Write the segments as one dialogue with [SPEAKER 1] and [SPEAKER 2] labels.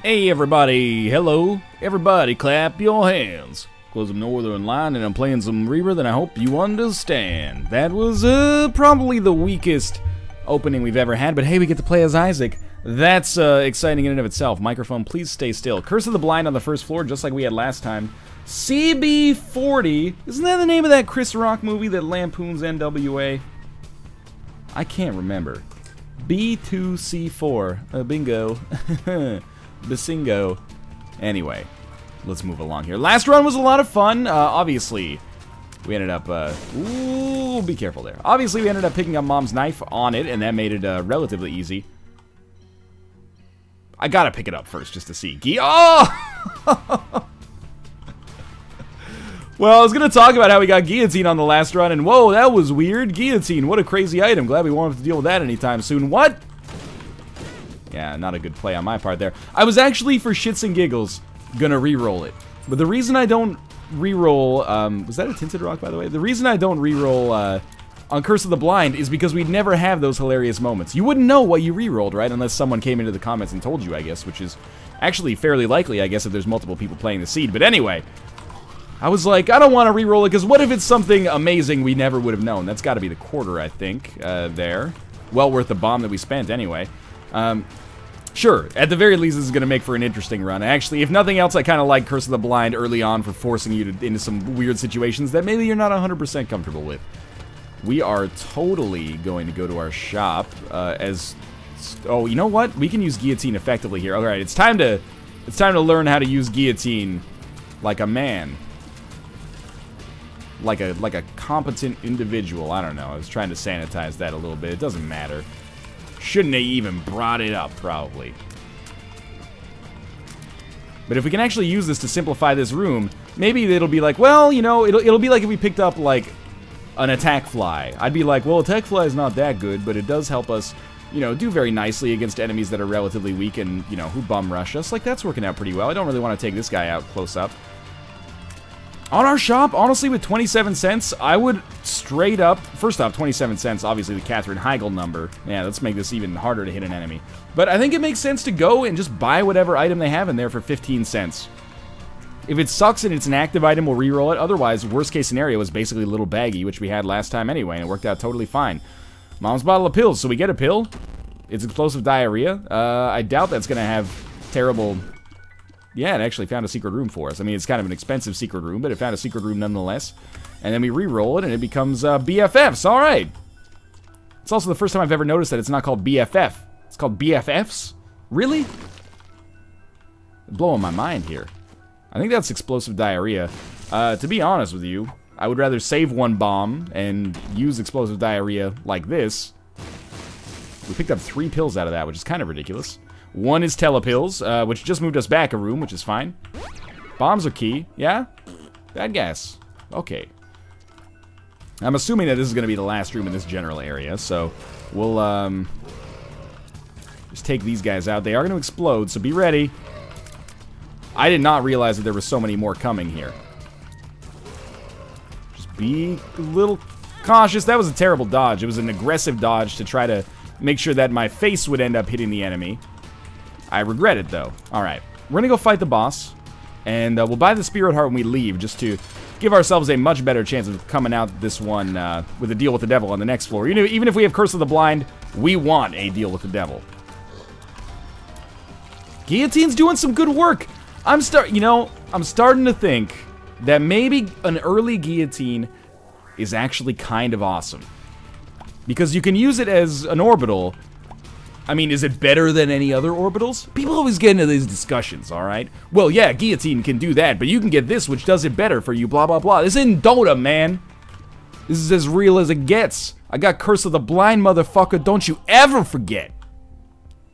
[SPEAKER 1] Hey everybody, hello. Everybody clap your hands. Close the northern line and I'm playing some Rebirth and I hope you understand. That was probably the weakest opening we've ever had, but hey, we get to play as Isaac. That's exciting in and of itself. Microphone, please stay still. Curse of the Blind on the first floor, just like we had last time. CB40, isn't that the name of that Chris Rock movie that lampoons NWA? I can't remember. B2C4, bingo. Basingo. Anyway, let's move along here. Last run was a lot of fun. Obviously, we ended up, ooh, be careful there. Obviously, we ended up picking up Mom's knife on it, and that made it relatively easy. I gotta pick it up first just to see. Oh! Well, I was gonna talk about how we got guillotine on the last run, and whoa, that was weird. Guillotine, what a crazy item. Glad we won't have to deal with that anytime soon. What? Yeah, not a good play on my part there. I was actually, for shits and giggles, gonna re-roll it. But the reason I don't re-roll, was that a Tinted Rock, by the way? The reason I don't re-roll, on Curse of the Blind is because we'd never have those hilarious moments. You wouldn't know what you re-rolled, right? Unless someone came into the comments and told you, I guess, which is actually fairly likely, I guess, if there's multiple people playing the seed. But anyway, I was like, I don't want to re-roll it, because what if it's something amazing we never would have known? That's got to be the quarter, I think, there. Well worth the bomb that we spent, anyway. Sure, at the very least, this is going to make for an interesting run. Actually, if nothing else, I kind of like Curse of the Blind early on for forcing you into some weird situations that maybe you're not 100% comfortable with. We are totally going to go to our shop as... Oh, you know what? We can use guillotine effectively here. Alright, it's time to learn how to use guillotine like a man. Like a competent individual. I don't know. I was trying to sanitize that a little bit. It doesn't matter. Shouldn't have even brought it up, probably. But if we can actually use this to simplify this room, maybe it'll be like, well, you know, it'll be like if we picked up, like, an attack fly. I'd be like, well, attack fly is not that good, but it does help us, you know, do very nicely against enemies that are relatively weak and, you know, who bum rush us. Like, that's working out pretty well. I don't really want to take this guy out close up. On our shop, honestly, with 27 cents, I would straight up... First off, 27 cents, obviously the Katherine Heigl number. Yeah, let's make this even harder to hit an enemy. But I think it makes sense to go and just buy whatever item they have in there for 15 cents. If it sucks and it's an active item, we'll re-roll it. Otherwise, worst case scenario is basically a little baggy, which we had last time anyway, and it worked out totally fine. Mom's bottle of pills. So we get a pill. It's explosive diarrhea. I doubt that's going to have terrible... Yeah, it actually found a secret room for us. I mean, it's kind of an expensive secret room, but it found a secret room nonetheless. And then we re-roll it, and it becomes BFFs. All right. It's also the first time I've ever noticed that it's not called BFF. It's called BFFs? Really? Blowing my mind here. I think that's explosive diarrhea. To be honest with you, I would rather save one bomb and use explosive diarrhea like this. We picked up 3 pills out of that, which is kind of ridiculous. One is telepills, which just moved us back a room, which is fine. Bombs are key, yeah? Bad guess. Okay. I'm assuming that this is going to be the last room in this general area, so we'll, just take these guys out. They are going to explode, so be ready. I did not realize that there were so many more coming here. Just be a little cautious. That was a terrible dodge. It was an aggressive dodge to try to make sure that my face would end up hitting the enemy. I regret it, though. Alright, we're gonna go fight the boss, and we'll buy the Spirit Heart when we leave, just to give ourselves a much better chance of coming out this one with a deal with the devil on the next floor. Even if we have Curse of the Blind, we want a deal with the devil. Guillotine's doing some good work. I'm starting to think that maybe an early guillotine is actually kind of awesome. Because you can use it as an orbital. I mean, is it better than any other orbitals? People always get into these discussions, alright? Well, yeah, guillotine can do that, but you can get this, which does it better for you, blah, blah, blah. This isn't Dota, man. This is as real as it gets. I got Curse of the Blind, motherfucker. Don't you ever forget.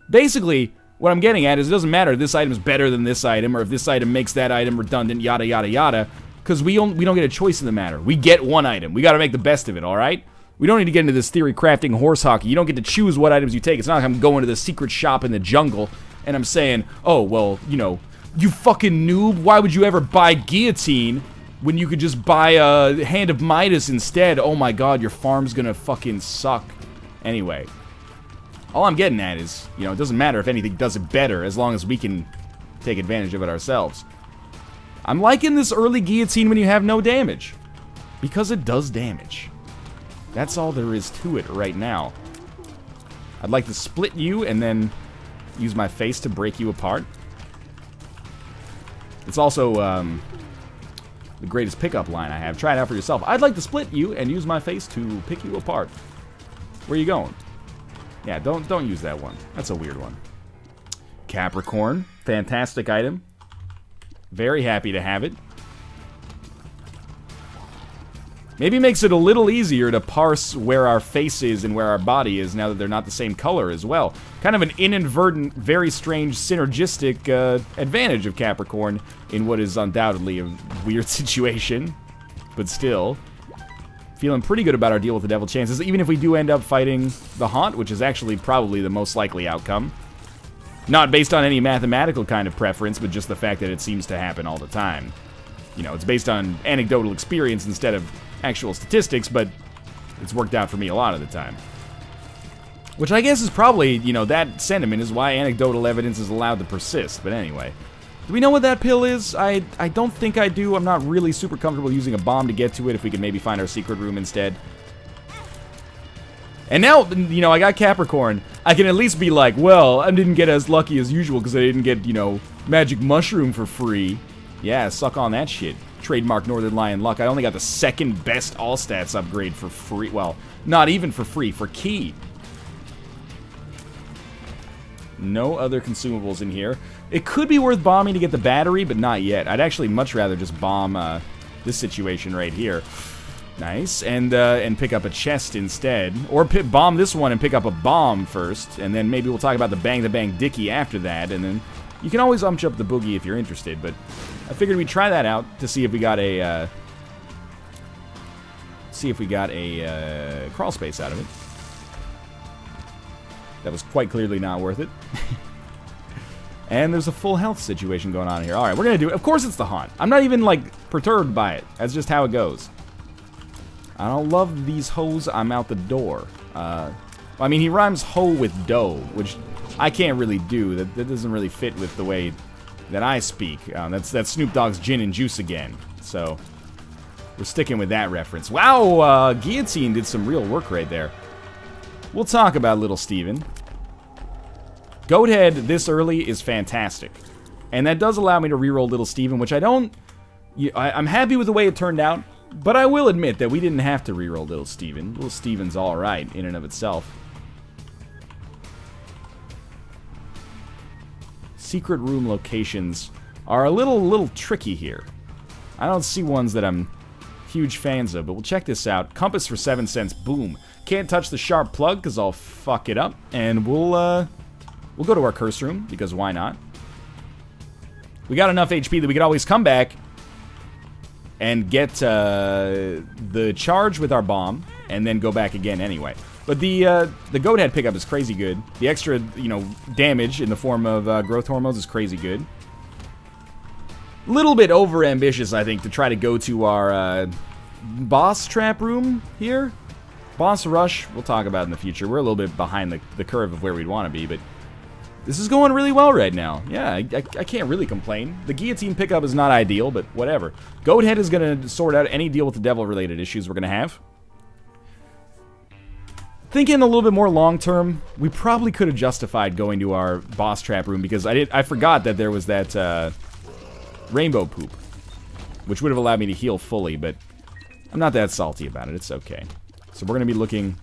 [SPEAKER 1] Basically, what I'm getting at is it doesn't matter if this item is better than this item, or if this item makes that item redundant, yada, yada, yada, because we don't get a choice in the matter. We get one item. We gotta make the best of it, alright? We don't need to get into this theory crafting horse hockey. You don't get to choose what items you take. It's not like I'm going to the secret shop in the jungle and I'm saying, oh, well, you know, you fucking noob, why would you ever buy guillotine when you could just buy a Hand of Midas instead? Oh my god, your farm's gonna fucking suck. Anyway, all I'm getting at is, you know, it doesn't matter if anything does it better as long as we can take advantage of it ourselves. I'm liking this early guillotine when you have no damage, because it does damage. That's all there is to it right now. I'd like to split you and then use my face to break you apart. It's also the greatest pickup line I have. Try it out for yourself. I'd like to split you and use my face to pick you apart. Where are you going? Yeah, don't use that one. That's a weird one. Capricorn, fantastic item. Very happy to have it. Maybe makes it a little easier to parse where our face is and where our body is now that they're not the same color as well. Kind of an inadvertent, very strange, synergistic advantage of Capricorn in what is undoubtedly a weird situation. But still, feeling pretty good about our deal with the devil chances, even if we do end up fighting the Haunt, which is actually probably the most likely outcome. Not based on any mathematical kind of preference, but just the fact that it seems to happen all the time. You know, it's based on anecdotal experience instead of actual statistics, but it's worked out for me a lot of the time. Which I guess is probably, you know, that sentiment is why anecdotal evidence is allowed to persist. But anyway, do we know what that pill is? I don't think I do. I'm not really super comfortable using a bomb to get to it if we can maybe find our secret room instead. And now, you know, I got Capricorn. I can at least be like, well, I didn't get as lucky as usual because I didn't get, you know, magic mushroom for free. Yeah, suck on that shit. Trademark Northern Lion luck. I only got the second best all stats upgrade for free. Well, not even for free, for key. No other consumables in here. It could be worth bombing to get the battery, but not yet. I'd actually much rather just bomb this situation right here. Nice, and pick up a chest instead. Or bomb this one and pick up a bomb first, and then maybe we'll talk about the Bang Dickie after that, and then you can always ump up the boogie if you're interested, but I figured we'd try that out to see if we got a crawl space out of it. That was quite clearly not worth it. And there's a full health situation going on here. Alright, we're gonna do it. Of course it's the Haunt. I'm not even, like, perturbed by it. That's just how it goes. I don't love these hoes. I'm out the door. I mean, he rhymes hoe with dough, which I can't really do. That doesn't really fit with the way that I speak. That's Snoop Dogg's Gin and Juice again. So, we're sticking with that reference. Wow, Guillotine did some real work right there. We'll talk about Little Steven. Goathead this early is fantastic. And that does allow me to reroll Little Steven, which I'm happy with the way it turned out. But I will admit that we didn't have to reroll Little Steven. Little Steven's alright in and of itself. Secret room locations are a little tricky here. I don't see ones that I'm huge fans of, but we'll check this out. Compass for 7 cents, boom. Can't touch the sharp plug because I'll fuck it up. And we'll go to our curse room, because why not? We got enough HP that we could always come back and get the charge with our bomb, and then go back again anyway. But the Goathead pickup is crazy good. The extra, you know, damage in the form of growth hormones is crazy good. Little bit over-ambitious, I think, to try to go to our boss trap room here. Boss rush, we'll talk about in the future. We're a little bit behind the curve of where we'd want to be, but this is going really well right now. Yeah, I can't really complain. The Guillotine pickup is not ideal, but whatever. Goathead is going to sort out any deal with the devil-related issues we're going to have. Thinking a little bit more long-term, we probably could have justified going to our boss trap room, because I forgot that there was that rainbow poop, which would have allowed me to heal fully, but I'm not that salty about it. It's okay. So we're going to be looking...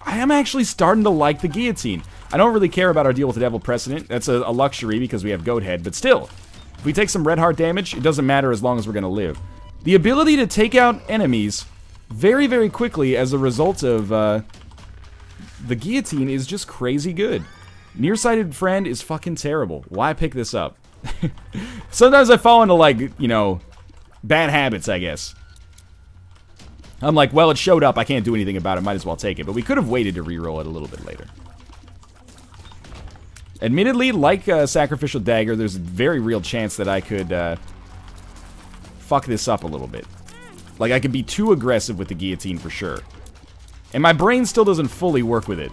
[SPEAKER 1] I am actually starting to like the Guillotine. I don't really care about our deal with the Devil Precedent. That's a luxury because we have Goathead, but still, if we take some red heart damage, it doesn't matter as long as we're going to live. The ability to take out enemies very, very quickly as a result of the Guillotine is just crazy good. Nearsighted Friend is fucking terrible. Why pick this up? Sometimes I fall into, like, you know, bad habits, I guess. I'm like, well, it showed up. I can't do anything about it. Might as well take it. But we could have waited to reroll it a little bit later. Admittedly, like Sacrificial Dagger, there's a very real chance that I could fuck this up a little bit. Like, I could be too aggressive with the Guillotine for sure. And my brain still doesn't fully work with it.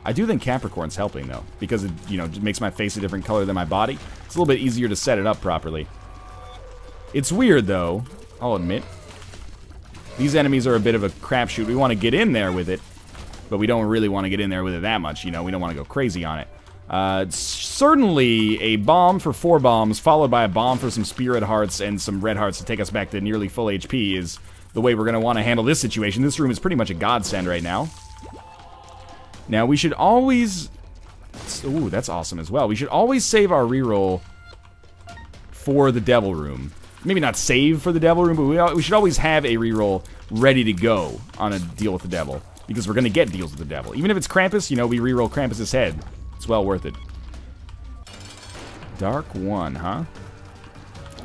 [SPEAKER 1] I do think Capricorn's helping, though, because it, you know, just makes my face a different color than my body. It's a little bit easier to set it up properly. It's weird, though, I'll admit. These enemies are a bit of a crapshoot. We want to get in there with it, but we don't really want to get in there with it that much, you know? We don't want to go crazy on it. Certainly a bomb for 4 bombs, followed by a bomb for some spirit hearts and some red hearts to take us back to nearly full HP is the way we're going to want to handle this situation. This room is pretty much a godsend right now. Now, we should always... Ooh, that's awesome as well. We should always save our reroll for the devil room. Maybe not save for the devil room, but we should always have a reroll ready to go on a deal with the devil. Because we're going to get deals with the devil. Even if it's Krampus, you know, we reroll Krampus's head. It's well worth it. Dark 1, huh?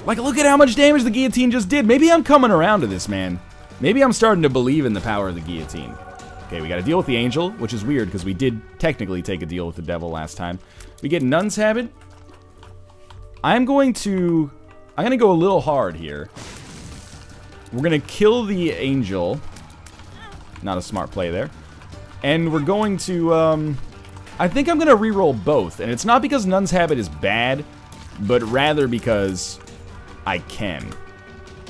[SPEAKER 1] Like, look at how much damage the guillotine just did. Maybe I'm coming around to this, man. Maybe I'm starting to believe in the power of the guillotine. Okay, we got to deal with the angel, which is weird because we did technically take a deal with the devil last time. We get Nun's Habit. I'm going to go a little hard here. We're going to kill the angel. Not a smart play there. And we're going to, I think I'm going to reroll both. And it's not because Nun's Habit is bad, but rather because I can.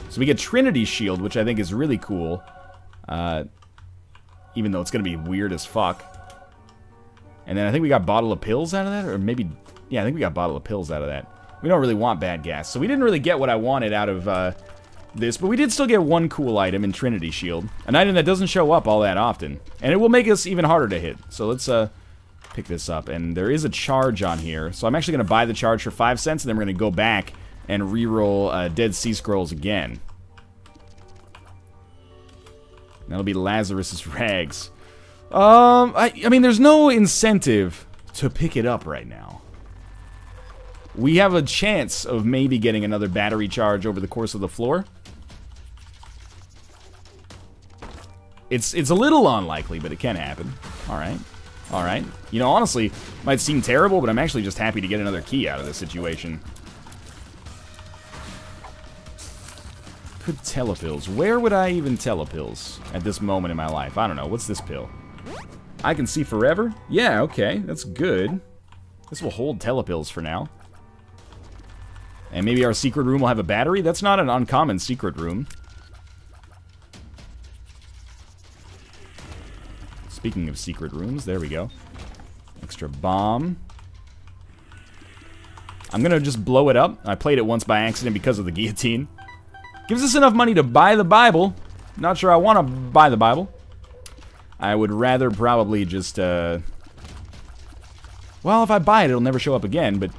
[SPEAKER 1] So we get Trinity Shield, which I think is really cool. Even though it's going to be weird as fuck. And then I think we got Bottle of Pills out of that? Or maybe... Yeah, I think we got Bottle of Pills out of that. We don't really want bad gas. So we didn't really get what I wanted out of this. But we did still get one cool item in Trinity Shield. An item that doesn't show up all that often. And it will make us even harder to hit. So let's pick this up. And there is a charge on here. So I'm actually going to buy the charge for 5 cents. And then we're going to go back and reroll Dead Sea Scrolls again. That'll be Lazarus's rags. I mean, there's no incentive to pick it up right now. We have a chance of maybe getting another battery charge over the course of the floor. It's a little unlikely, but it can happen. Alright. Alright. You know, honestly, might seem terrible, but I'm actually just happy to get another key out of this situation. Could telepills. Where would I even telepills at this moment in my life? I don't know. What's this pill? I can see forever? Yeah, okay. That's good. This will hold telepills for now. And maybe our secret room will have a battery? That's not an uncommon secret room. Speaking of secret rooms, there we go. Extra bomb. I'm gonna just blow it up. I played it once by accident because of the guillotine. Gives us enough money to buy the Bible. Not sure I want to buy the Bible. I would rather probably just, well, if I buy it, it'll never show up again, but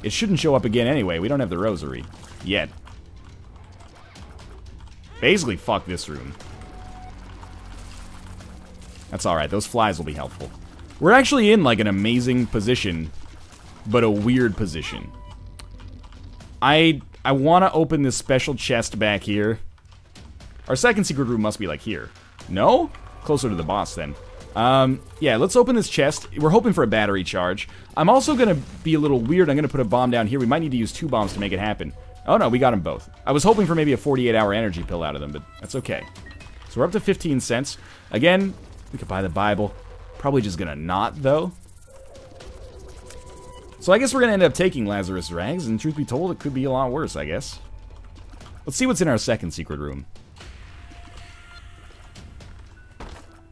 [SPEAKER 1] it shouldn't show up again anyway. We don't have the rosary. Yet. Basically, fuck this room. That's alright. Those flies will be helpful. We're actually in, like, an amazing position, but a weird position. I want to open this special chest back here. Our second secret room must be, like, here. No? Closer to the boss, then. Yeah, let's open this chest. We're hoping for a battery charge. I'm also going to be a little weird. I'm going to put a bomb down here. We might need to use 2 bombs to make it happen. Oh, no, we got them both. I was hoping for maybe a 48-hour energy pill out of them, but that's okay. So we're up to 15 cents. Again, we could buy the Bible. Probably just going to not, though. So I guess we're going to end up taking Lazarus Rags, and truth be told, it could be a lot worse, I guess. Let's see what's in our second secret room.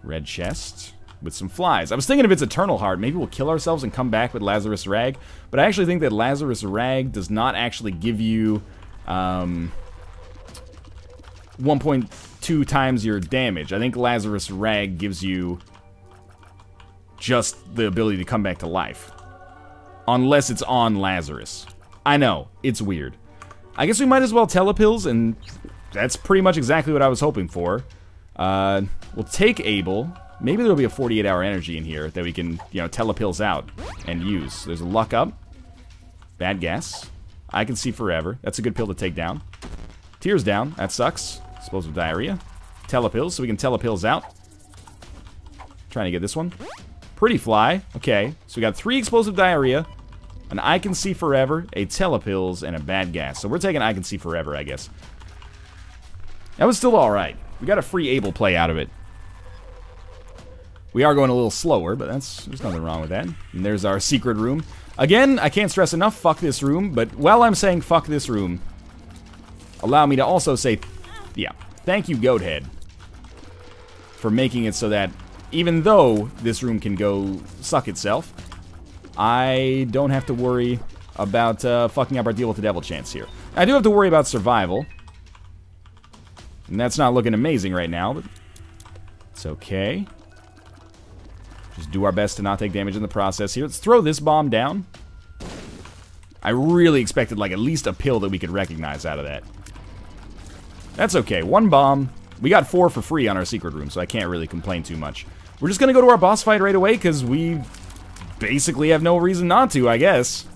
[SPEAKER 1] Red chest with some flies. I was thinking if it's Eternal Heart, maybe we'll kill ourselves and come back with Lazarus Rag, but I actually think that Lazarus Rag does not actually give you 1.2 times your damage. I think Lazarus Rag gives you just the ability to come back to life. Unless it's on Lazarus. I know, it's weird. I guess we might as well telepills, and that's pretty much exactly what I was hoping for. We'll take Abel. Maybe there'll be a 48-hour energy in here that we can, you know, telepills out and use. There's a luck up. Bad gas. I can see forever. That's a good pill to take down. Tears down. That sucks. Explosive diarrhea. Telepills, so we can telepills out. Trying to get this one. Pretty fly. Okay, so we got 3 explosive diarrhea, an I can see forever, a telepills, and a bad gas. So we're taking I can see forever, I guess. That was still alright. We got a free Abel play out of it. We are going a little slower, but there's nothing wrong with that. And there's our secret room. Again, I can't stress enough, fuck this room, but while I'm saying fuck this room, allow me to also say, yeah, thank you, Goathead, for making it so that even though this room can go suck itself, I don't have to worry about fucking up our deal with the devil chance here. I do have to worry about survival, and that's not looking amazing right now, but it's okay. Just do our best to not take damage in the process here. Let's throw this bomb down. I really expected like at least a pill that we could recognize out of that. That's okay. One bomb. We got 4 for free on our secret room, so I can't really complain too much. We're just going to go to our boss fight right away because we basically have no reason not to, I guess.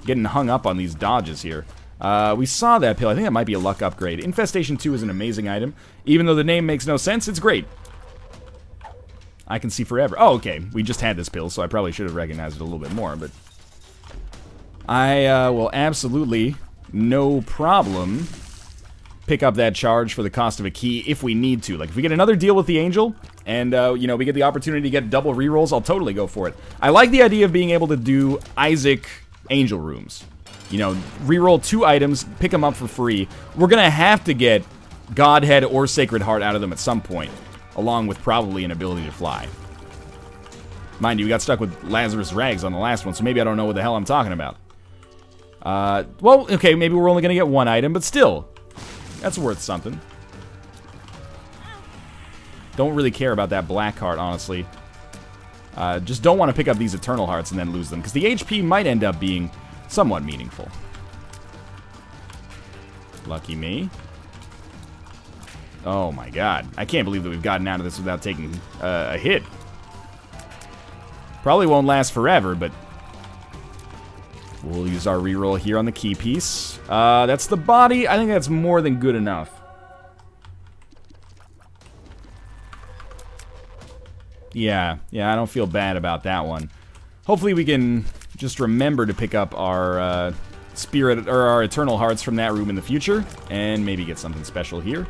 [SPEAKER 1] Getting hung up on these dodges here. We saw that pill. I think that might be a luck upgrade. Infestation 2 is an amazing item. Even though the name makes no sense, it's great. I can see forever. Oh, okay. We just had this pill, so I probably should have recognized it a little bit more, but I will absolutely, no problem, pick up that charge for the cost of a key if we need to. Like, if we get another deal with the Angel, and, you know, we get the opportunity to get double rerolls, I'll totally go for it. I like the idea of being able to do Isaac Angel rooms. You know, reroll 2 items, pick them up for free. We're gonna have to get Godhead or Sacred Heart out of them at some point, along with probably an ability to fly. Mind you, we got stuck with Lazarus Rags on the last one, so maybe I don't know what the hell I'm talking about. Well, okay, maybe we're only gonna get 1 item, but still, that's worth something. Don't really care about that black heart, honestly. Just don't want to pick up these Eternal Hearts and then lose them, because the HP might end up being somewhat meaningful. Lucky me. Oh my god. I can't believe that we've gotten out of this without taking a hit. Probably won't last forever, but we'll use our reroll here on the key piece. That's the body. I think that's more than good enough. Yeah, I don't feel bad about that one. Hopefully we can just remember to pick up our spirit or our Eternal Hearts from that room in the future, and maybe get something special here.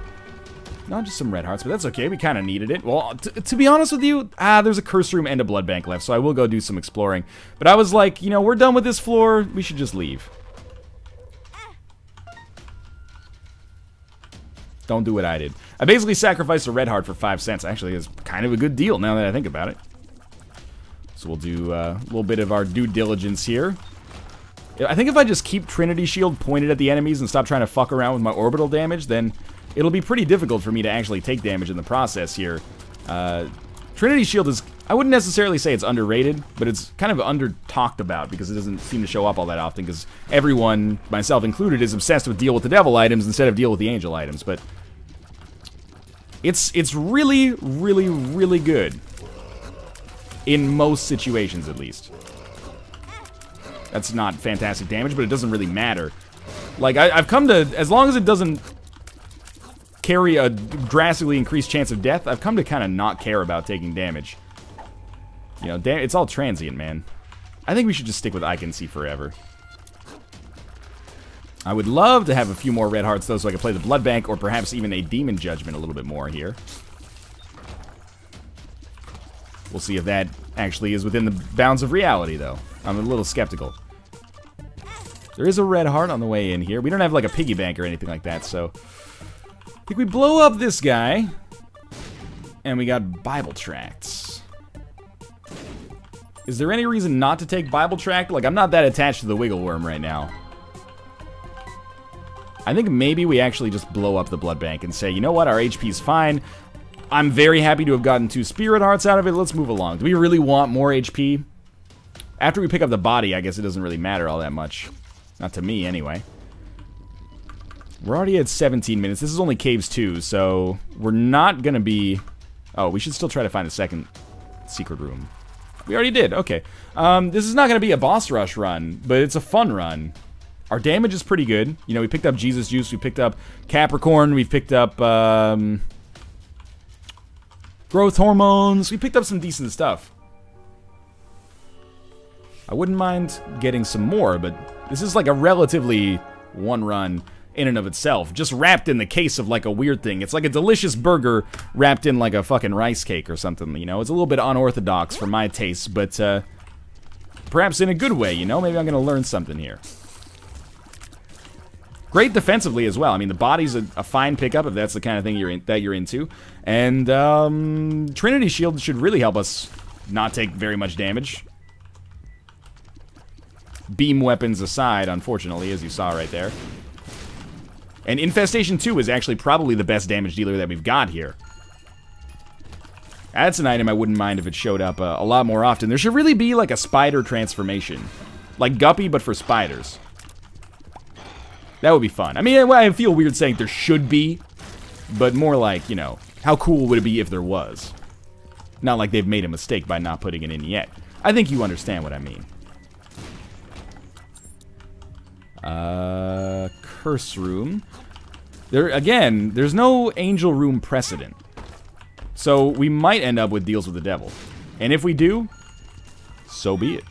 [SPEAKER 1] Not just some red hearts, but that's okay. We kind of needed it. Well, to be honest with you, there's a curse room and a blood bank left, so I will go do some exploring. But I was like, you know, we're done with this floor. We should just leave. Don't do what I did. I basically sacrificed a red heart for 5 cents. Actually, it's kind of a good deal now that I think about it. So we'll do a little bit of our due diligence here. I think if I just keep Trinity Shield pointed at the enemies and stop trying to fuck around with my orbital damage, then it'll be pretty difficult for me to actually take damage in the process here. Trinity Shield is, I wouldn't necessarily say it's underrated, but it's kind of under-talked about because it doesn't seem to show up all that often because everyone, myself included, is obsessed with deal with the devil items instead of deal with the angel items, but it's really, really, really good. In most situations, at least. That's not fantastic damage, but it doesn't really matter. Like, I've come to, as long as it doesn't carry a drastically increased chance of death, I've come to kind of not care about taking damage. You know, it's all transient, man. I think we should just stick with I Can See forever. I would love to have a few more red hearts, though, so I could play the Blood Bank, or perhaps even a Demon Judgment a little bit more here. We'll see if that actually is within the bounds of reality, though. I'm a little skeptical. There is a red heart on the way in here. We don't have, like, a piggy bank or anything like that, so I think we blow up this guy, and we got Bible Tracts. Is there any reason not to take Bible Tract? Like, I'm not that attached to the Wiggle Worm right now. I think maybe we actually just blow up the Blood Bank and say, you know what, our HP's fine. I'm very happy to have gotten 2 Spirit Hearts out of it. Let's move along. Do we really want more HP? After we pick up the body, I guess it doesn't really matter all that much. Not to me, anyway. We're already at 17 minutes. This is only Caves 2, so we're not gonna be... Oh, we should still try to find a second secret room. We already did, okay. This is not gonna be a boss rush run, but it's a fun run. Our damage is pretty good. You know, we picked up Jesus Juice, we picked up Capricorn, we picked up, growth hormones. We picked up some decent stuff. I wouldn't mind getting some more, but this is like a relatively one run. in and of itself, just wrapped in the case of like a weird thing. It's like a delicious burger wrapped in like a fucking rice cake or something, you know? It's a little bit unorthodox for my taste, but perhaps in a good way, you know? Maybe I'm gonna learn something here. Great defensively as well. I mean, the body's a fine pickup if that's the kind of thing you're into. And Trinity Shield should really help us not take very much damage. Beam weapons aside, unfortunately, as you saw right there. And Infestation 2 is actually probably the best damage dealer that we've got here. That's an item I wouldn't mind if it showed up a lot more often. There should really be like a spider transformation. Like Guppy, but for spiders. That would be fun. I mean, I feel weird saying there should be, but more like, you know, how cool would it be if there was? Not like they've made a mistake by not putting it in yet. I think you understand what I mean. Curse Room. Again, there's no Angel Room precedent. So we might end up with deals with the devil. And if we do, so be it.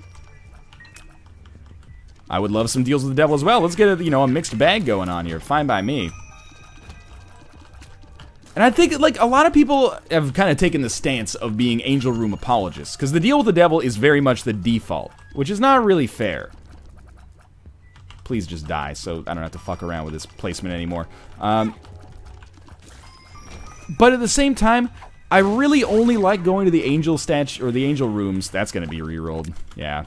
[SPEAKER 1] I would love some deals with the devil as well. Let's get a mixed bag going on here. Fine by me. And I think, like, a lot of people have kind of taken the stance of being Angel Room apologists, because the deal with the devil is very much the default, which is not really fair. Please just die, so I don't have to fuck around with this placement anymore. But at the same time, I really only like going to the angel statue, or the angel rooms. That's going to be rerolled. Yeah.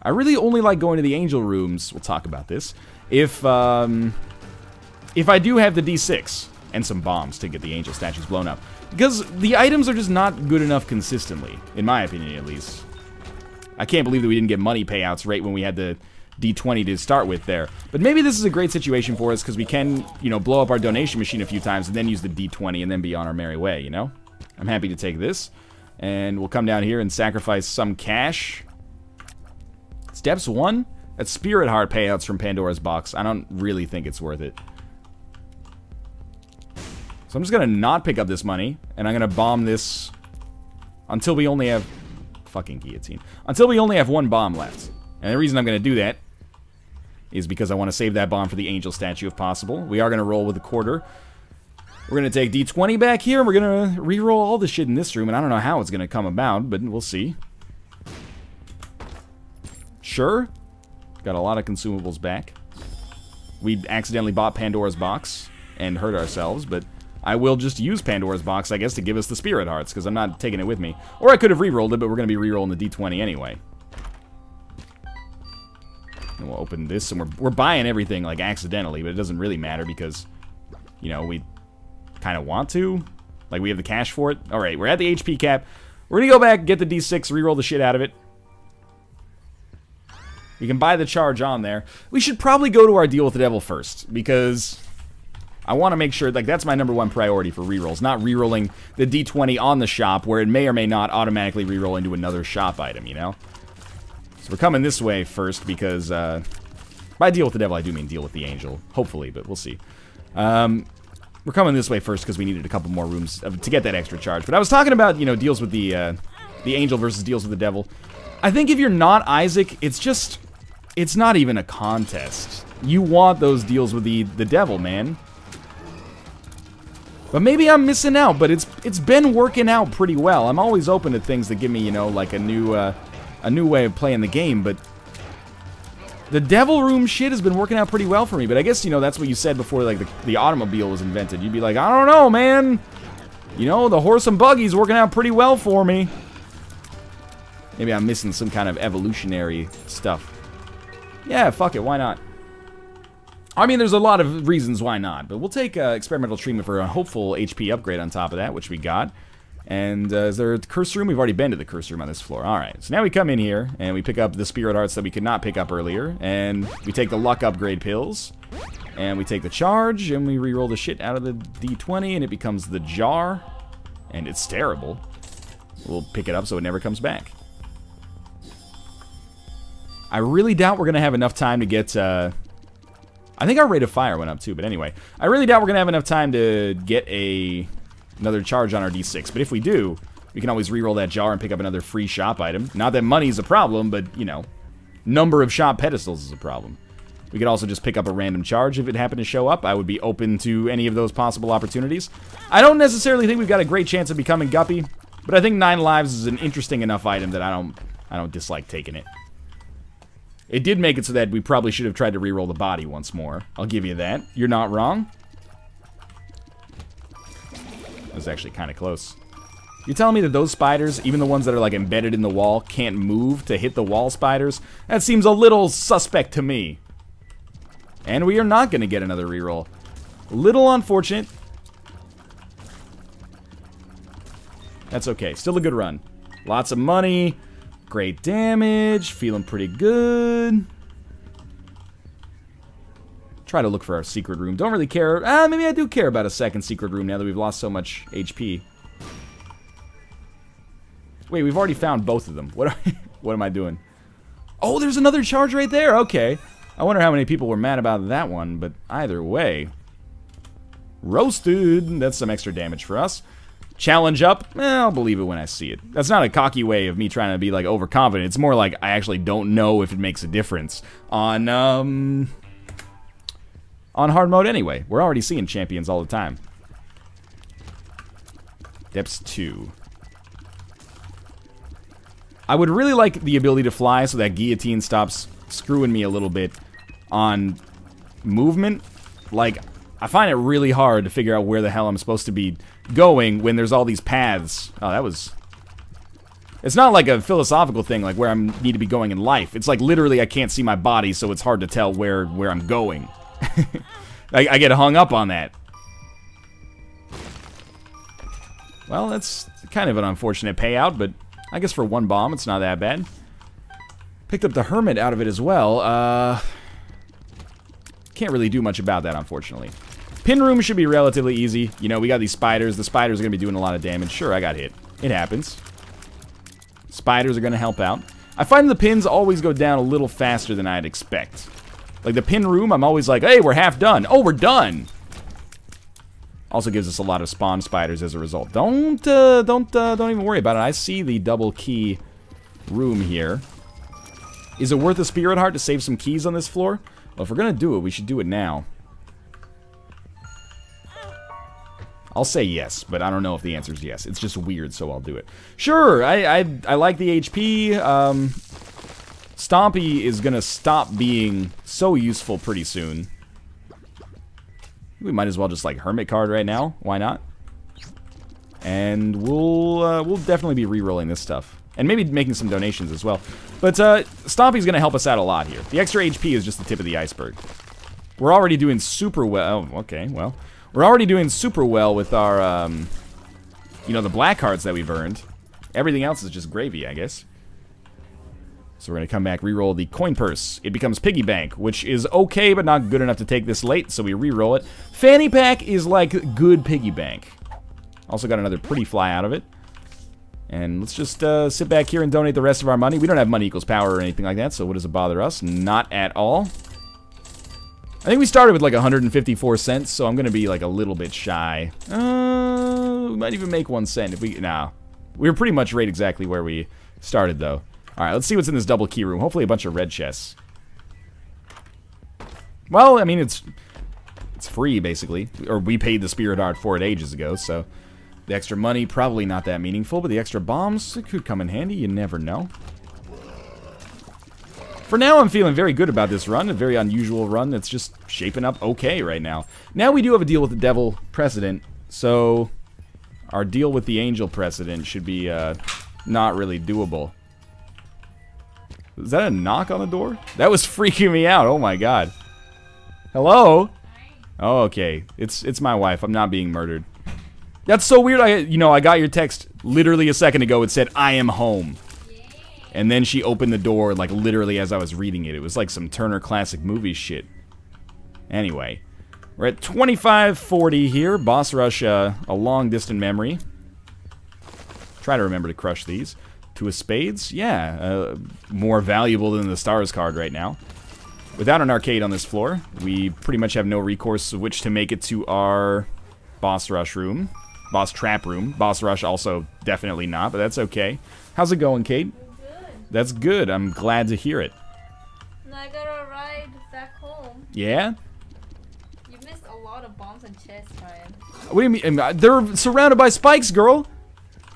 [SPEAKER 1] I really only like going to the angel rooms. We'll talk about this. If I do have the D6 and some bombs to get the angel statues blown up. Because the items are just not good enough consistently, in my opinion at least. I can't believe that we didn't get money payouts right when we had the D20 to start with there. But maybe this is a great situation for us because we can, you know, blow up our donation machine a few times and then use the D20 and then be on our merry way, you know? I'm happy to take this. And we'll come down here and sacrifice some cash. Steps 1, that's Spirit Heart payouts from Pandora's Box. I don't really think it's worth it. So I'm just going to not pick up this money, and I'm going to bomb this until we only have... Fucking guillotine. Until we only have one bomb left. And the reason I'm going to do that is because I want to save that bomb for the angel statue if possible. We are going to roll with a quarter. We're going to take D20 back here, and we're going to re-roll all the shit in this room, and I don't know how it's going to come about, but we'll see. Sure. Got a lot of consumables back. We accidentally bought Pandora's Box and hurt ourselves, but I will just use Pandora's Box, I guess, to give us the Spirit Hearts, because I'm not taking it with me. Or I could have re-rolled it, but we're going to be re-rolling the D20 anyway. And we'll open this, and we're buying everything, like, accidentally, but it doesn't really matter because, you know, we kind of want to. Like, we have the cash for it. Alright, we're at the HP cap. We're going to go back, get the D6, re-roll the shit out of it. We can buy the charge on there. We should probably go to our deal with the devil first, because I want to make sure, like, that's my #1 priority for rerolls, not rerolling the D20 on the shop, where it may or may not automatically reroll into another shop item, you know? So we're coming this way first, because, by deal with the devil, I do mean deal with the angel, hopefully, but we'll see. We're coming this way first, because we needed a couple more rooms to get that extra charge. But I was talking about, you know, deals with the angel versus deals with the devil. I think if you're not Isaac, it's not even a contest. You want those deals with the devil, man. But maybe I'm missing out, but it's been working out pretty well. I'm always open to things that give me, you know, like a new way of playing the game, but the devil room shit has been working out pretty well for me. But I guess, you know, that's what you said before, like, the automobile was invented. You'd be like, I don't know, man. You know, the horse and buggy's working out pretty well for me. Maybe I'm missing some kind of evolutionary stuff. Yeah, fuck it, why not? I mean, there's a lot of reasons why not, but we'll take experimental treatment for a hopeful HP upgrade on top of that, which we got. And is there a curse room? We've already been to the curse room on this floor. Alright, so now we come in here, and we pick up the Spirit Hearts that we could not pick up earlier, and we take the luck upgrade pills, and we take the charge, and we re-roll the shit out of the D20, and it becomes the jar, and it's terrible. We'll pick it up so it never comes back. I really doubt we're going to have enough time to get, I think our rate of fire went up too, but anyway. I really doubt we're going to have enough time to get another charge on our D6, but if we do, we can always re-roll that jar and pick up another free shop item. Not that money's a problem, but, you know, number of shop pedestals is a problem. We could also just pick up a random charge if it happened to show up. I would be open to any of those possible opportunities. I don't necessarily think we've got a great chance of becoming Guppy, but I think 9 lives is an interesting enough item that I don't dislike taking it. It did make it so that we probably should have tried to reroll the body once more. I'll give you that. You're not wrong. That was actually kind of close. You're telling me that those spiders, even the ones that are like embedded in the wall, can't move to hit the wall spiders? That seems a little suspect to me. And we are not going to get another reroll. Little unfortunate. That's okay. Still a good run. Lots of money. Great damage. Feeling pretty good. Try to look for our secret room. Don't really care. Maybe I do care about a second secret room now that we've lost so much HP. Wait, we've already found both of them. What am I doing? Oh, there's another charge right there. Okay. I wonder how many people were mad about that one, but either way. Roasted. That's some extra damage for us. Challenge up. I'll believe it when I see it. That's not a cocky way of me trying to be like overconfident. It's more like I actually don't know if it makes a difference on hard mode anyway. We're already seeing champions all the time. Depths 2. I would really like the ability to fly so that guillotine stops screwing me a little bit on movement. Like, I find it really hard to figure out where the hell I'm supposed to be going when there's all these paths. Oh, that was... It's not like a philosophical thing, like where I need to be going in life. It's like literally I can't see my body, so it's hard to tell where I'm going. I get hung up on that. Well, that's kind of an unfortunate payout, but I guess for 1 bomb, it's not that bad. Picked up the Hermit out of it as well. Can't really do much about that, unfortunately. Pin room should be relatively easy. You know, we got these spiders. The spiders are going to be doing a lot of damage. Sure, I got hit. It happens. Spiders are going to help out. I find the pins always go down a little faster than I'd expect. Like the pin room, I'm always like, hey, we're half done. Oh, we're done. Also gives us a lot of spawn spiders as a result. Don't even worry about it. I see the double key room here. Is it worth a spirit heart to save some keys on this floor? Well, if we're gonna do it, we should do it now. I'll say yes, but I don't know if the answer is yes. It's just weird, so I'll do it. Sure, I like the HP. Stompy is gonna stop being so useful pretty soon. We might as well just like Hermit card right now. Why not? And we'll definitely be re-rolling this stuff. And maybe making some donations as well. But Stompy's going to help us out a lot here. The extra HP is just the tip of the iceberg. We're already doing super well. Oh, okay, well. We're already doing super well with our, you know, the black cards that we've earned. Everything else is just gravy, I guess. So we're going to come back, re-roll the coin purse. It becomes piggy bank, which is okay, but not good enough to take this late, so we re-roll it. Fanny pack is like good piggy bank. Also got another pretty fly out of it. And let's just sit back here and donate the rest of our money. We don't have money equals power or anything like that, so what does it bother us? Not at all. I think we started with like 154 cents, so I'm going to be like a little bit shy. We might even make 1 cent if we... Nah. We were pretty much right exactly where we started, though. Alright, let's see what's in this double key room. Hopefully a bunch of red chests. Well, I mean, it's free, basically. Or we paid the spirit art for it ages ago, so... The extra money, probably not that meaningful, but the extra bombs, it could come in handy, you never know. For now, I'm feeling very good about this run, a very unusual run that's just shaping up okay right now. Now we do have a deal with the Devil Precedent, so our deal with the Angel Precedent should be not really doable. Is that a knock on the door? That was freaking me out, oh my god. Hello? Oh, okay, it's my wife, I'm not being murdered. That's so weird. I got your text literally a second ago. It said, I am home. And then she opened the door, like, literally as I was reading it. It was like some Turner Classic Movies shit. Anyway. We're at 2540 here. Boss Rush, a long distant memory. Try to remember to crush these. Two of Spades. Yeah, more valuable than the Stars card right now. Without an arcade on this floor, we pretty much have no recourse of which to make it to our Boss Rush room. Boss Trap room. Boss Rush also definitely not, but that's okay. How's it going, Kate?
[SPEAKER 2] Good.
[SPEAKER 1] That's good. I'm glad to hear it.
[SPEAKER 2] I gotta ride back home.
[SPEAKER 1] Yeah?
[SPEAKER 2] You missed a lot of bombs and chests, Ryan.
[SPEAKER 1] What do you mean? They're surrounded by spikes, girl.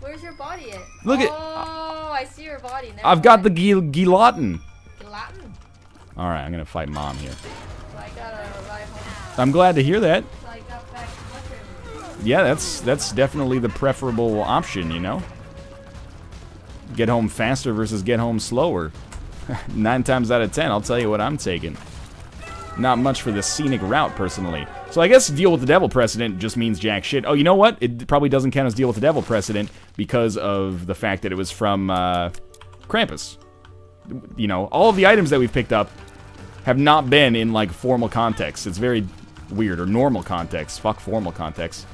[SPEAKER 2] Where's your body at?
[SPEAKER 1] Look at.
[SPEAKER 2] Oh, I see your body. Never
[SPEAKER 1] I've got
[SPEAKER 2] mind.
[SPEAKER 1] the guillotine.
[SPEAKER 2] Latin.
[SPEAKER 1] All right, I'm gonna fight Mom here.
[SPEAKER 2] So I gotta ride home.
[SPEAKER 1] I'm glad to hear that.
[SPEAKER 2] So I got back quicker.
[SPEAKER 1] Yeah, that's definitely the preferable option, you know? Get home faster versus get home slower. 9 times out of 10, I'll tell you what I'm taking. Not much for the scenic route, personally. So I guess deal with the devil precedent just means jack shit. Oh, you know what? It probably doesn't count as deal with the devil precedent because of the fact that it was from Krampus. You know, all of the items that we've picked up have not been in, like, formal context. It's very weird. Or normal context. Fuck formal context.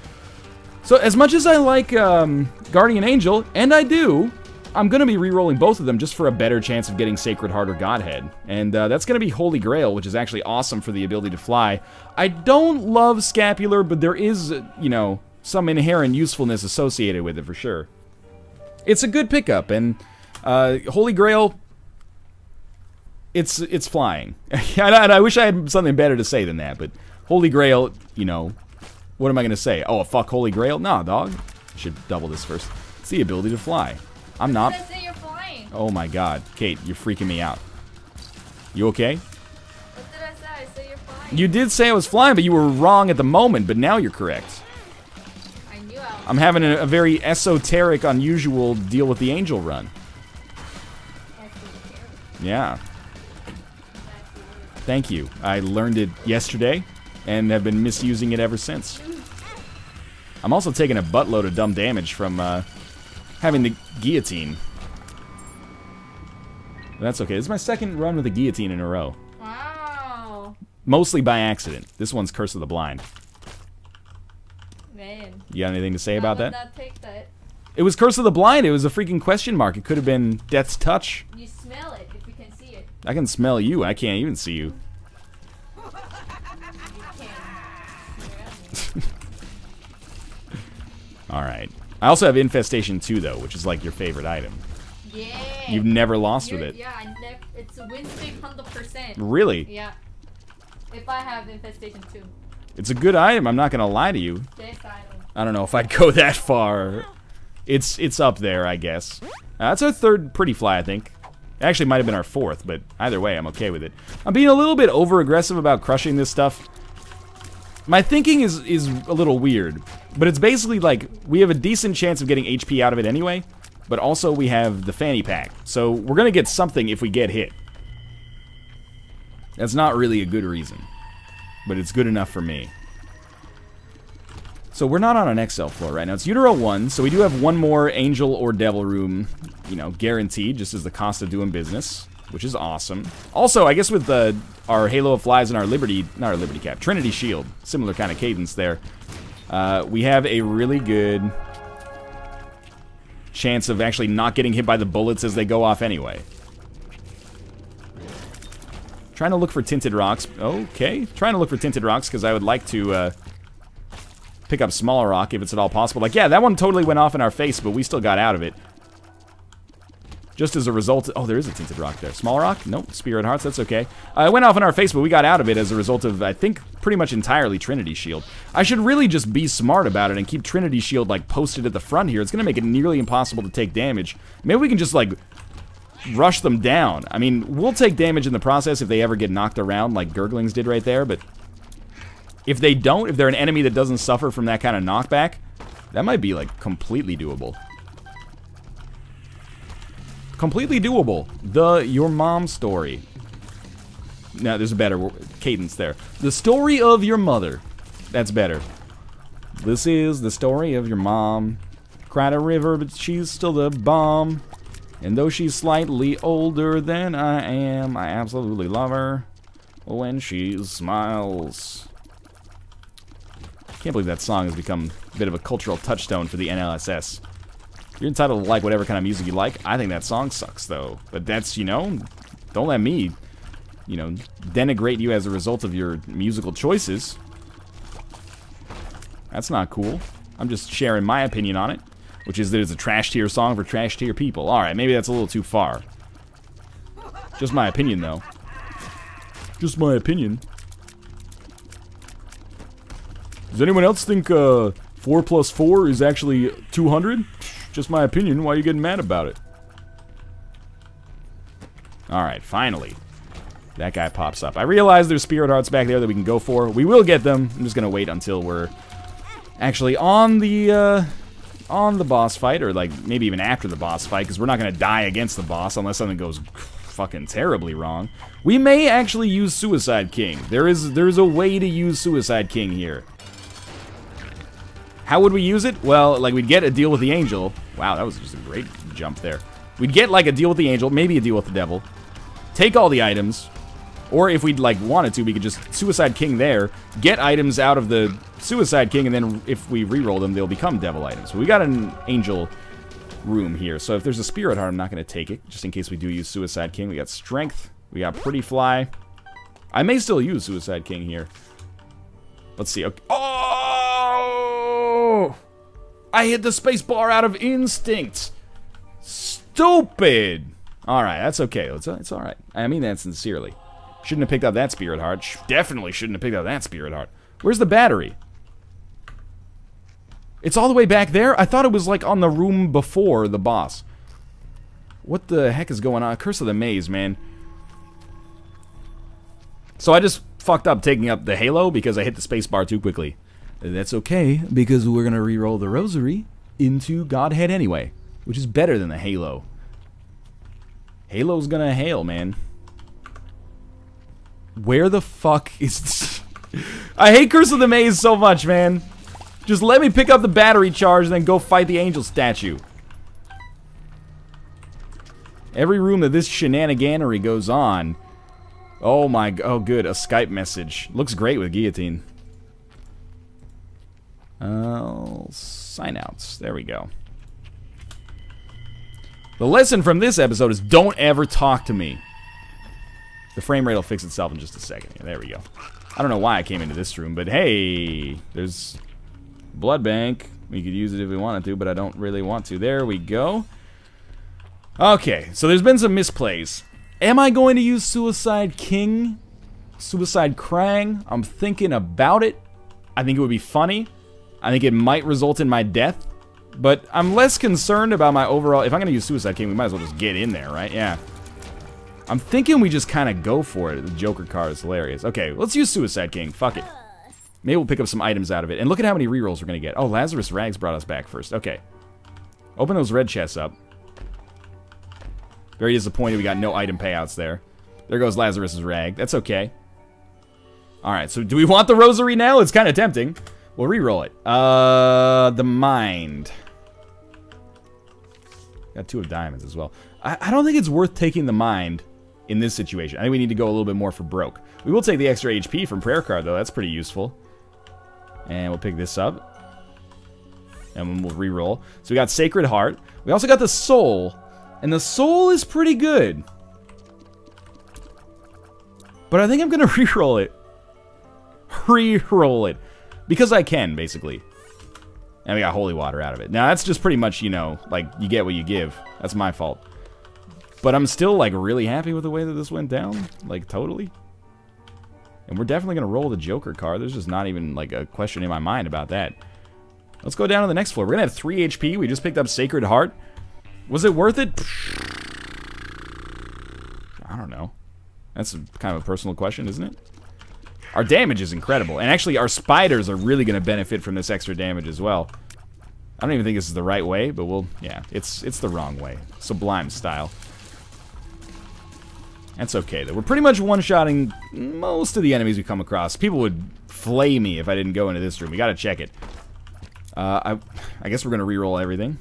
[SPEAKER 1] So as much as I like Guardian Angel, and I do, I'm going to be re-rolling both of them just for a better chance of getting Sacred Heart or Godhead. And that's going to be Holy Grail, which is actually awesome for the ability to fly. I don't love Scapular, but there is, you know, some inherent usefulness associated with it for sure. It's a good pickup, and Holy Grail, it's flying. And I wish I had something better to say than that, but Holy Grail, you know, what am I going to say? Oh, fuck Holy Grail? Nah, dog. Should double this first. It's the ability to fly. I'm not.
[SPEAKER 2] Did I say you're flying?
[SPEAKER 1] Oh my god. Kate, you're freaking me out. You okay?
[SPEAKER 2] What did I say? I said you're flying.
[SPEAKER 1] You did say I was flying, but you were wrong at the moment, but now you're correct.
[SPEAKER 2] I knew I was.
[SPEAKER 1] I'm having a very esoteric, unusual deal with the angel run. Yeah. Thank you. I learned it yesterday and have been misusing it ever since. I'm also taking a buttload of dumb damage from having the guillotine. That's okay. This is my second run with the guillotine in a row.
[SPEAKER 2] Wow.
[SPEAKER 1] Mostly by accident. This one's Curse of the Blind.
[SPEAKER 2] Man.
[SPEAKER 1] You got anything to say about that?
[SPEAKER 2] Not take that.
[SPEAKER 1] It was Curse of the Blind. It was a freaking question mark. It could have been Death's Touch.
[SPEAKER 2] You smell it if you can see it.
[SPEAKER 1] I can smell you. I can't even see you.
[SPEAKER 2] You can.
[SPEAKER 1] Alright. I also have Infestation 2, though, which is like your favorite item.
[SPEAKER 2] Yeah.
[SPEAKER 1] You've never lost with it.
[SPEAKER 2] Yeah, it's a win streak 100%.
[SPEAKER 1] Really?
[SPEAKER 2] Yeah. If I have Infestation 2.
[SPEAKER 1] It's a good item. I'm not going to lie to you.
[SPEAKER 2] Best item.
[SPEAKER 1] I don't know if I'd go that far. It's up there, I guess. That's our third pretty fly, I think. It actually might have been our fourth, but either way, I'm okay with it. I'm being a little bit over-aggressive about crushing this stuff. My thinking is a little weird, but it's basically like we have a decent chance of getting HP out of it anyway, but also we have the fanny pack, so we're going to get something if we get hit. That's not really a good reason, but it's good enough for me. So we're not on an XL floor right now. It's Utero 1, so we do have one more Angel or Devil room, you know, guaranteed, just as the cost of doing business, which is awesome. Also, I guess with our Halo of Flies and our Liberty, not our Liberty Cap, Trinity Shield, similar kind of cadence there, we have a really good chance of actually not getting hit by the bullets as they go off anyway. Trying to look for Tinted Rocks. Okay, trying to look for Tinted Rocks because I would like to pick up Smaller Rock if it's at all possible. Like, yeah, that one totally went off in our face, but we still got out of it. Just as a result... Oh, there is a Tinted Rock there. Smaller Rock? Nope. Spirit Hearts, that's okay. It went off in our face, but we got out of it as a result of, I think, pretty much entirely Trinity Shield. I should really just be smart about it and keep Trinity Shield, like, posted at the front here. It's going to make it nearly impossible to take damage. Maybe we can just, like, rush them down. I mean, we'll take damage in the process if they ever get knocked around like Gurglings did right there, but... if they don't, if they're an enemy that doesn't suffer from that kind of knockback, that might be, like, completely doable. Completely doable. Your mom story. Now, there's a better cadence there. The story of your mother. That's better. This is the story of your mom. Cried a river, but she's still the bomb. And though she's slightly older than I am, I absolutely love her when she smiles. Can't believe that song has become a bit of a cultural touchstone for the NLSS. You're entitled to like whatever kind of music you like. I think that song sucks, though. But that's, you know, don't let me, you know, denigrate you as a result of your musical choices. That's not cool. I'm just sharing my opinion on it, which is that it's a trash tier song for trash tier people. Alright, maybe that's a little too far. Just my opinion, though. Just my opinion. Does anyone else think 4 plus 4 is actually 200? Just my opinion. Why are you getting mad about it? Alright, finally. That guy pops up. I realize there's spirit hearts back there that we can go for. We will get them. I'm just gonna wait until we're actually on the boss fight, or like maybe even after the boss fight, because we're not gonna die against the boss unless something goes fucking terribly wrong. We may actually use Suicide King. There's a way to use Suicide King here. How would we use it? Well, like, we'd get a deal with the angel. Wow, that was just a great jump there. We'd get, like, a deal with the angel, maybe a deal with the devil. Take all the items. Or if we'd, like, wanted to, we could just Suicide King there, get items out of the Suicide King, and then if we reroll them, they'll become devil items. So we got an angel room here. So if there's a spirit heart, I'm not going to take it, just in case we do use Suicide King. We got strength. We got Pretty Fly. I may still use Suicide King here. Let's see. Okay. Oh! I hit the space bar out of instinct. Stupid. All right, that's okay. It's all right. I mean that sincerely. Shouldn't have picked up that spirit heart. Definitely shouldn't have picked up that spirit heart. Where's the battery? It's all the way back there? I thought it was like on the room before the boss. What the heck is going on? Curse of the Maze, man. So I just fucked up taking up the Halo because I hit the spacebar too quickly. That's okay, because we're going to re-roll the Rosary into Godhead anyway, which is better than the Halo. Halo's gonna hail, man. Where the fuck is... I hate Curse of the Maze so much, man. Just let me pick up the battery charge and then go fight the angel statue. Every room that this shenaniganery goes on... Oh my... Oh, good. A Skype message. Looks great with guillotine. Sign outs. There we go. The lesson from this episode is don't ever talk to me. The frame rate will fix itself in just a second. Yeah, there we go. I don't know why I came into this room, but hey, there's blood bank. We could use it if we wanted to, but I don't really want to. There we go. Okay, so there's been some misplays. Am I going to use Suicide King? Suicide Krang? I'm thinking about it. I think it would be funny. I think it might result in my death. But I'm less concerned about my overall... If I'm going to use Suicide King, we might as well just get in there, right? Yeah. I'm thinking we just kind of go for it. The Joker card is hilarious. Okay, let's use Suicide King. Fuck it. Maybe we'll pick up some items out of it. And look at how many rerolls we're going to get. Oh, Lazarus Rags brought us back first. Okay. Open those red chests up. Very disappointed we got no item payouts there. There goes Lazarus's Rag. That's okay. Alright, so do we want the Rosary now? It's kind of tempting. We'll reroll it. The Mind. Got 2 of diamonds as well. I don't think it's worth taking the Mind in this situation. I think we need to go a little bit more for broke. We will take the extra HP from Prayer Card, though. That's pretty useful. And we'll pick this up. And we'll reroll. So we got Sacred Heart. We also got the Soul. And the Soul is pretty good. But I think I'm going to reroll it. Reroll it. Because I can, basically. And we got Holy Water out of it. Now, that's just pretty much, you know, like, you get what you give. That's my fault. But I'm still, like, really happy with the way that this went down. Like, totally. And we're definitely going to roll the Joker card. There's just not even, like, a question in my mind about that. Let's go down to the next floor. We're going to have 3 HP. We just picked up Sacred Heart. Was it worth it? I don't know. That's kind of a personal question, isn't it? Our damage is incredible. And actually, our spiders are really going to benefit from this extra damage as well. I don't even think this is the right way, but we'll... Yeah, it's the wrong way. Sublime style. That's okay, though. We're pretty much one-shotting most of the enemies we come across. People would flay me if I didn't go into this room. We gotta check it. I guess we're gonna re-roll everything.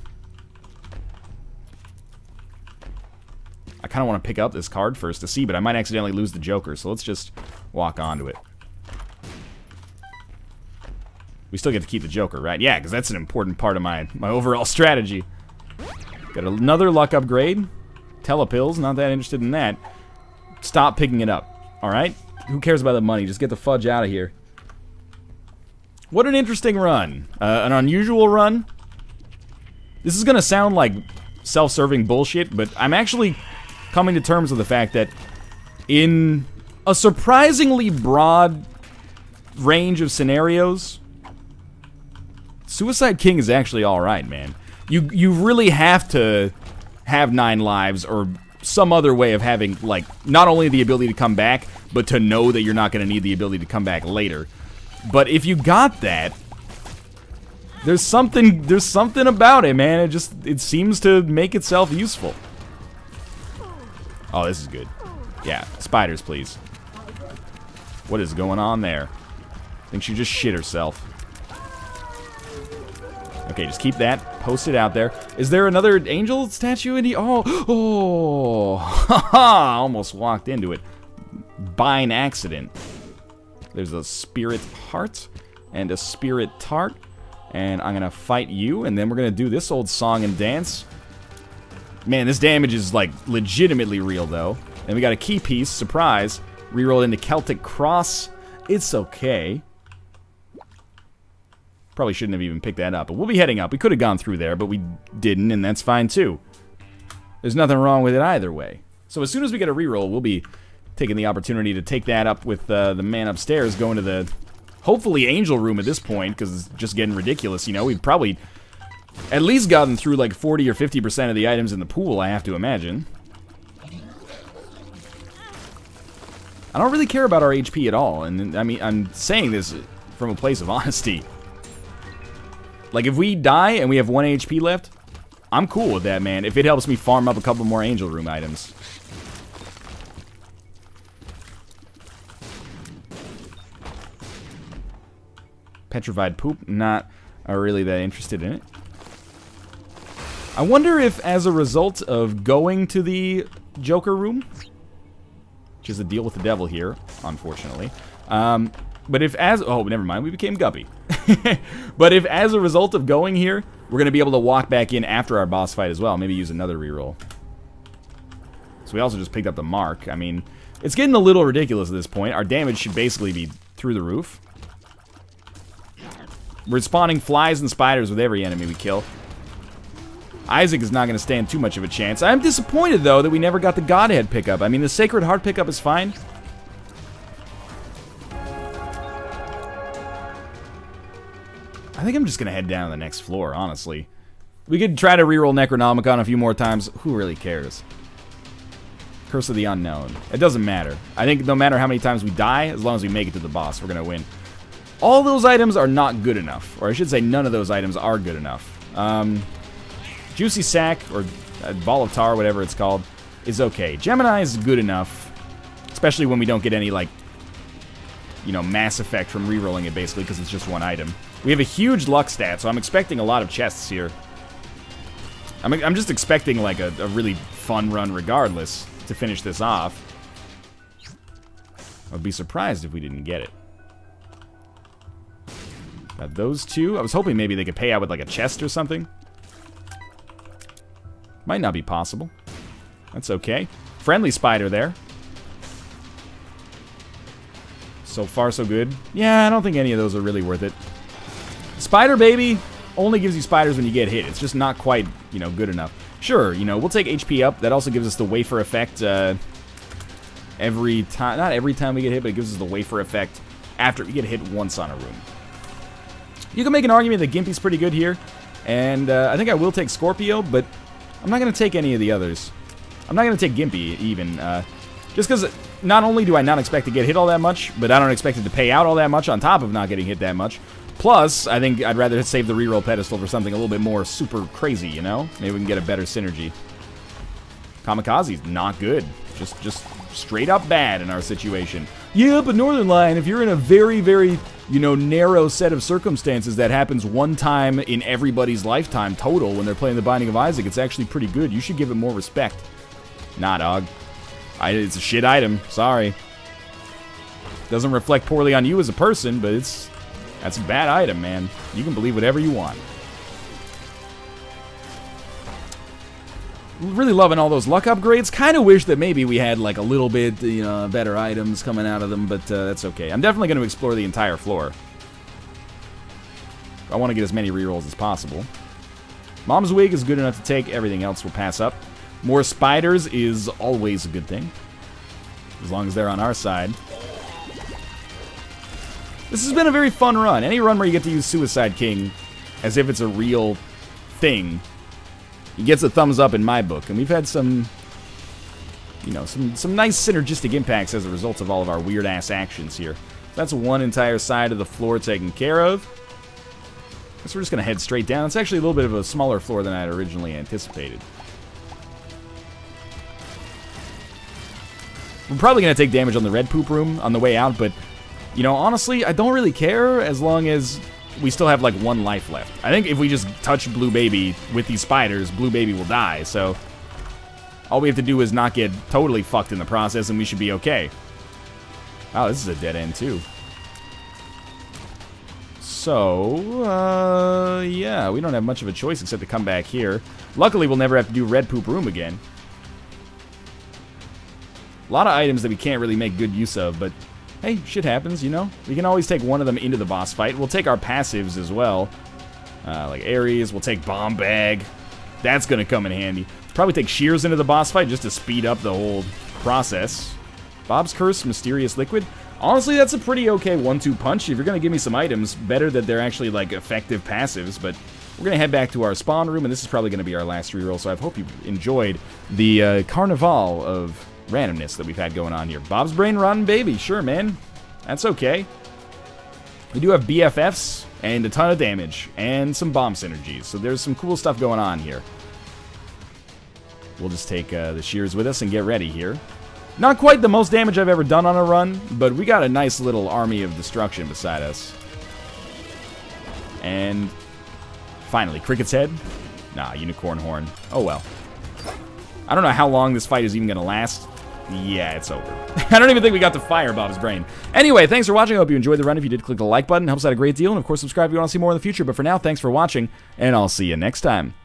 [SPEAKER 1] I kind of want to pick up this card first to see, but I might accidentally lose the Joker, so let's just walk onto it. We still get to keep the Joker, right? Yeah, because that's an important part of my overall strategy. Got another luck upgrade. Telepills, not that interested in that. Stop picking it up, alright? Who cares about the money? Just get the fudge out of here. What an interesting run. An unusual run. This is going to sound like self-serving bullshit, but I'm actually coming to terms with the fact that in a surprisingly broad range of scenarios. Suicide King is actually alright, man. You really have to have 9 lives or some other way of having, like, not only the ability to come back, but to know that you're not going to need the ability to come back later. But if you got that, there's something about it, man. It seems to make itself useful. Oh, this is good. Yeah, spiders, please. What is going on there? I think she just shit herself. Okay, just keep that. Post it out there. Is there another angel statue in the... Oh! Haha! Almost walked into it. By an accident. There's a spirit heart and a spirit tart. And I'm gonna fight you, and then we're gonna do this old song and dance. Man, this damage is, like, legitimately real, though. And we got a key piece, surprise. Reroll into Celtic Cross. It's okay. Probably shouldn't have even picked that up, but we'll be heading up. We could have gone through there, but we didn't, and that's fine, too. There's nothing wrong with it either way. So as soon as we get a reroll, we'll be taking the opportunity to take that up with the man upstairs, going to the... hopefully angel room at this point, because it's just getting ridiculous, you know? We've probably at least gotten through like 40 or 50% of the items in the pool, I have to imagine. I don't really care about our HP at all, and I mean, I'm saying this from a place of honesty. Like, if we die and we have 1 HP left, I'm cool with that, man, if it helps me farm up a couple more angel room items. Petrified poop, not really that interested in it. I wonder if, as a result of going to the Joker room, which is a deal with the devil here, unfortunately, but if as... oh, never mind, we became Guppy. But if, as a result of going here, we're going to be able to walk back in after our boss fight as well, maybe use another reroll. So we also just picked up the mark. I mean, it's getting a little ridiculous at this point. Our damage should basically be through the roof. We're spawning flies and spiders with every enemy we kill. Isaac is not going to stand too much of a chance. I'm disappointed, though, that we never got the Godhead pickup. I mean, the Sacred Heart pickup is fine. I think I'm just going to head down to the next floor, honestly. We could try to reroll Necronomicon a few more times. Who really cares? Curse of the Unknown. It doesn't matter. I think no matter how many times we die, as long as we make it to the boss, we're going to win. All those items are not good enough. Or I should say none of those items are good enough. Juicy Sack, or Ball of Tar, whatever it's called, is okay. Gemini is good enough. Especially when we don't get any, like, you know, mass effect from rerolling it, basically, because it's just 1 item. We have a huge luck stat, so I'm expecting a lot of chests here. I'm just expecting, like, a really fun run regardless to finish this off. I'd be surprised if we didn't get it. Got those 2. I was hoping maybe they could pay out with, like, a chest or something. Might not be possible. That's okay. Friendly spider there. So far, so good. Yeah, I don't think any of those are really worth it. Spider Baby only gives you spiders when you get hit. It's just not quite, you know, good enough. Sure, you know, we'll take HP up. That also gives us the wafer effect every time. Not every time we get hit, but it gives us the wafer effect after we get hit once on a room. You can make an argument that Gimpy's pretty good here. And I think I will take Scorpio, but I'm not going to take any of the others. I'm not going to take Gimpy, even. Just because not only do I not expect to get hit all that much, but I don't expect it to pay out all that much on top of not getting hit that much. Plus, I think I'd rather save the reroll pedestal for something a little bit more super crazy, you know? Maybe we can get a better synergy. Kamikaze's not good. Just straight up bad in our situation. Yeah, but Northern Lion, if you're in a very, very, you know, narrow set of circumstances that happens 1 time in everybody's lifetime total when they're playing the Binding of Isaac, it's actually pretty good. You should give it more respect. Nah, dog. It's a shit item. Sorry. Doesn't reflect poorly on you as a person, but that's a bad item, man. You can believe whatever you want. Really loving all those luck upgrades. Kind of wish that maybe we had like a little bit, you know, better items coming out of them, but that's okay. I'm definitely going to explore the entire floor. I want to get as many rerolls as possible. Mom's Wig is good enough to take. Everything else will pass up. More spiders is always a good thing. as long as they're on our side. This has been a very fun run. Any run where you get to use Suicide King as if it's a real thing, he gets a thumbs up in my book. And we've had some, you know, some nice synergistic impacts as a result of all of our weird-ass actions here. That's one entire side of the floor taken care of. So we're just going to head straight down. It's actually a little bit of a smaller floor than I had originally anticipated. We're probably going to take damage on the red poop room on the way out, but, you know, honestly, I don't really care as long as we still have, like, 1 life left. I think if we just touch Blue Baby with these spiders, Blue Baby will die, so all we have to do is not get totally fucked in the process, and we should be okay. Wow, this is a dead end, too. So, yeah, we don't have much of a choice except to come back here. Luckily, we'll never have to do red poop room again. A lot of items that we can't really make good use of, but hey, shit happens, you know? We can always take one of them into the boss fight. We'll take our passives as well. Like Ares, we'll take Bomb Bag. That's gonna come in handy. Probably take Shears into the boss fight just to speed up the whole process. Bob's Curse, Mysterious Liquid. Honestly, that's a pretty okay 1-2 punch. If you're going to give me some items, better that they're actually, like, effective passives. But we're going to head back to our spawn room, and this is probably going to be our last reroll. So I hope you enjoyed the carnival of randomness that we've had going on here. Bob's Brain, Rotten Baby. Sure, man. That's okay. We do have BFFs and a ton of damage and some bomb synergies. So there's some cool stuff going on here. We'll just take the Shears with us and get ready here. Not quite the most damage I've ever done on a run, but we got a nice little army of destruction beside us. And finally, Cricket's Head? Nah, Unicorn Horn. Oh well. I don't know how long this fight is even going to last. Yeah, it's over. I don't even think we got to fire Bob's Brain. Anyway, thanks for watching. I hope you enjoyed the run. If you did, click the like button. It helps out a great deal. And of course, subscribe if you want to see more in the future. But for now, thanks for watching, and I'll see you next time.